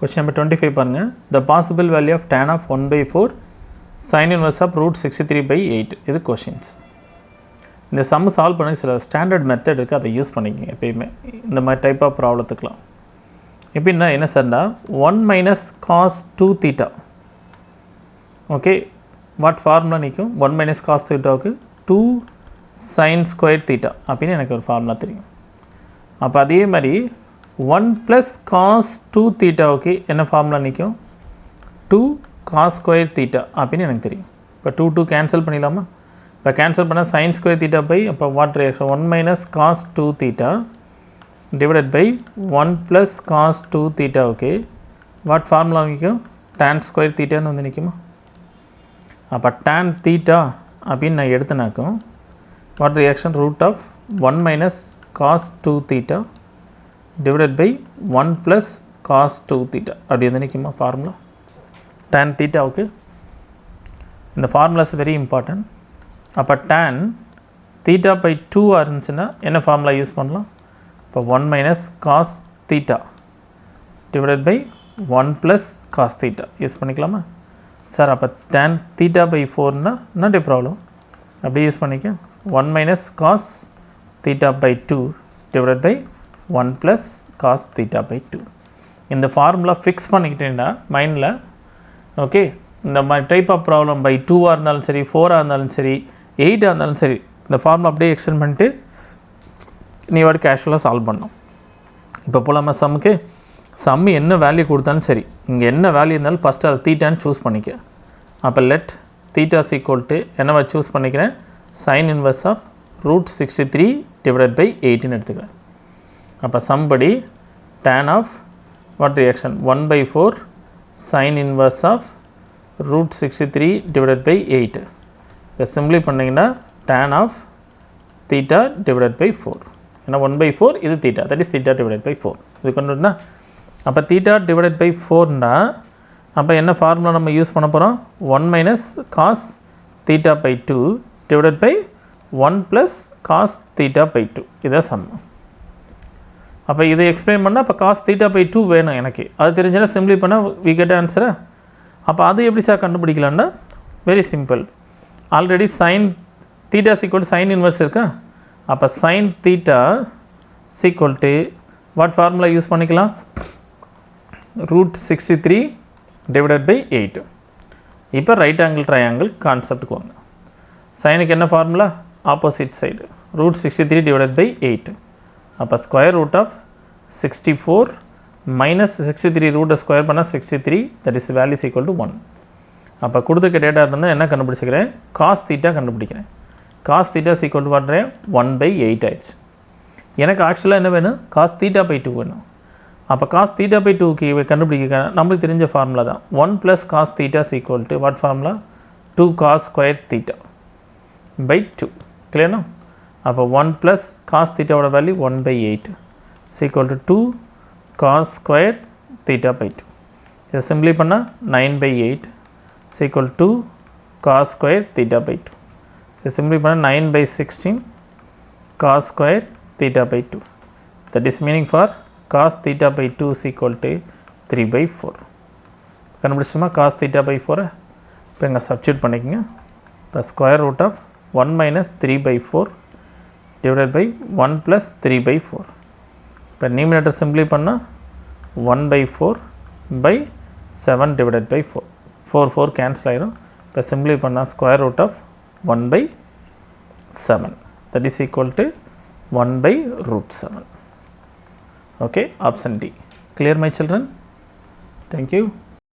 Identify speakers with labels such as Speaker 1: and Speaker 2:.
Speaker 1: Question number 25 பாருங்க. The possible value of tan of 1 by 4 sin inverse of root 63 by 8 இது questions. இந்த sum solve பண்ண சில standard method இருக்குது, அதை யூஸ் பண்ணிக்கங்க எப்பயுமே இந்த மாதிரி டைப் ஆஃப் ப்ராப்ளத்துக்குலாம். எப்படின்னா என்ன சார்னா 1 minus cos 2 theta. Okay, what formula நிற்கும்? 1 மைனஸ் காஸ் தீட்டாவுக்கு 2 சைன் ஸ்கொயர் தீட்டா அப்படின்னு எனக்கு ஒரு ஃபார்முலா தெரியும். அப்போ அதே மாதிரி 1 ப்ளஸ் காஸ் 2 தீட்டாவுக்கு என்ன ஃபார்முலா நிற்கும்? 2 காஸ் ஸ்கொயர் தீட்டா அப்படின்னு எனக்கு தெரியும். இப்போ 2 கேன்சல் பண்ணிடலாமா? இப்போ கேன்சல் பண்ணால் சைன் ஸ்கொயர் தீட்டா பை அப்போ what reaction 1 minus cos 2 theta divided by 1 plus cos 2 theta. Okay, what formula நிற்கும்? டேன் ஸ்கொயர் தீட்டான்னு வந்து நிற்குமா? அப்போ டேன் தீட்டா அப்படின்னு நான் எடுத்துனாக்கும் what reaction root of 1 minus cos 2 theta divided by 1 plus cos 2 theta அப்படி வந்து நிற்குமா ஃபார்முலா tan theta. ஓகே, இந்த ஃபார்முலா இஸ் வெரி இம்பார்ட்டன்ட். அப்போ tan theta by 2 இருந்துச்சுன்னா என்ன ஃபார்முலா யூஸ் பண்ணலாம்? இப்போ 1 minus cos theta divided by 1 plus cos theta use பண்ணிக்கலாமா சார்? அப்போ tan theta by 4னா நாட் ஏ ப்ராப்ளம், அப்படி யூஸ் பண்ணிக்க 1 minus cos theta by 2 divided by 1 plus cos theta by 2. இந்த ஃபார்முலா ஃபிக்ஸ் பண்ணிக்கிட்டேன்னா மைண்டில். Okay, இந்த மாதிரி டைப் ஆஃப் ப்ராப்ளம் பை 2ஆக இருந்தாலும் சரி, 4ஆக இருந்தாலும் சரி, 8ஆக இருந்தாலும் சரி, இந்த ஃபார்முலா அப்படியே எக்ஸ்டெண்ட் பண்ணிட்டு நீ வாடி கேஷுவலாக சால்வ் பண்ணணும். இப்போ போலாமா சம்முக்கு? சம் என்ன வேல்யூ கொடுத்தாலும் சரி, இங்கே என்ன வேல்யூ இருந்தாலும் ஃபஸ்ட்டு அதை தீட்டான்னு சூஸ் பண்ணிக்க. அப்போ லெட் தீட்டாஸ் ஈக்குவல் டு என்னவா சூஸ் பண்ணிக்கிறேன்? Sine inverse of root 63 divided by 8ன்னு எடுத்துக்கிறேன். அப்போ somebody tan of what reaction 1 by 4 sin inverse of root 63 divided by 8. இதை சிம்பிளி பண்ணிங்கன்னா tan of theta divided by 4. ஏன்னா 1 by 4 இது theta, that is theta divided by 4. இது கொண்டுனா அப்போ theta divided by 4னா அப்போ என்ன ஃபார்முலா நம்ம யூஸ் பண்ண போகிறோம்? 1 minus cos theta by 2 divided by 1 plus cos theta by 2. இதான் சம். அப்போ இதை எக்ஸ்பிளைன் பண்ணால் அப்போ காஸ் தீட்டா பை 2 வேணும் எனக்கு, அது தெரிஞ்சுன்னா சிம்பிளி பண்ணால் வி கெட் ஆன்சரை. அப்போ அது எப்படி சார் கண்டுபிடிக்கலான்னா very simple. Already sine theta is equal sine inverse இருக்கா? அப்போ sine theta is equal to what formula use பண்ணிக்கலாம்? Root 63 divided by 8. இப்போ ரைட் ஆங்கிள் ட்ரையாங்கிள் கான்செப்டுக்கு வாங்க. சைனுக்கு என்ன formula? Opposite side root 63 divided by 8. அப்போ ஸ்கொயர் ரூட் ஆஃப் 64 மைனஸ் 63 ரூட்டை ஸ்கொயர் பண்ணால் 63, that is value equal to 1. அப்போ கொடுத்துக்க டேட்டா இருந்தால் என்ன கண்டுபிடிச்சிக்கிறேன்? காஸ் தீட்டா கண்டுபிடிக்கிறேன். காஸ் தீட்டா ஈக்குவல் டு பண்ணுறேன் 1 by 8 ஆயிடுச்சு. எனக்கு ஆக்சுவலாக என்ன வேணும்? காஸ் தீட்டா பை 2 வேணும். அப்போ காஸ் தீட்டா பை 2க்கு கண்டுபிடிக்க நம்மளுக்கு தெரிஞ்ச ஃபார்முலா தான் 1 plus cos theta equal to what formula? 2 cos square theta by 2. கிளியர்னா? அப்போ 1 ப்ளஸ் காஸ் தீட்டாவோட value 1 by 8 equal to 2 cos square theta by 2. இதை சிம்பிளி பண்ணால் 9 by 8 equal to cos square theta by 2. இதை சிம்பிளி பண்ணால் 9 by 16 cos square theta by 2. That is meaning for cos theta by 2 equal to 3 by 4. கண்டுபிடிச்சோமா cos theta by 4? இப்போ இங்கே substitute பண்ணிக்கோங்க. இப்போ square root of 1 minus 3 by 4 divided by 1 plus 3 by 4. இப்போ numerator simply பண்ணால் 1 by 4 by 7 divided by 4. 4 cancel ஆயிரும். இப்போ simply பண்ணால் square root of 1 by 7, that is equal to 1 by root 7. Okay, option D. Clear my children? Thank you.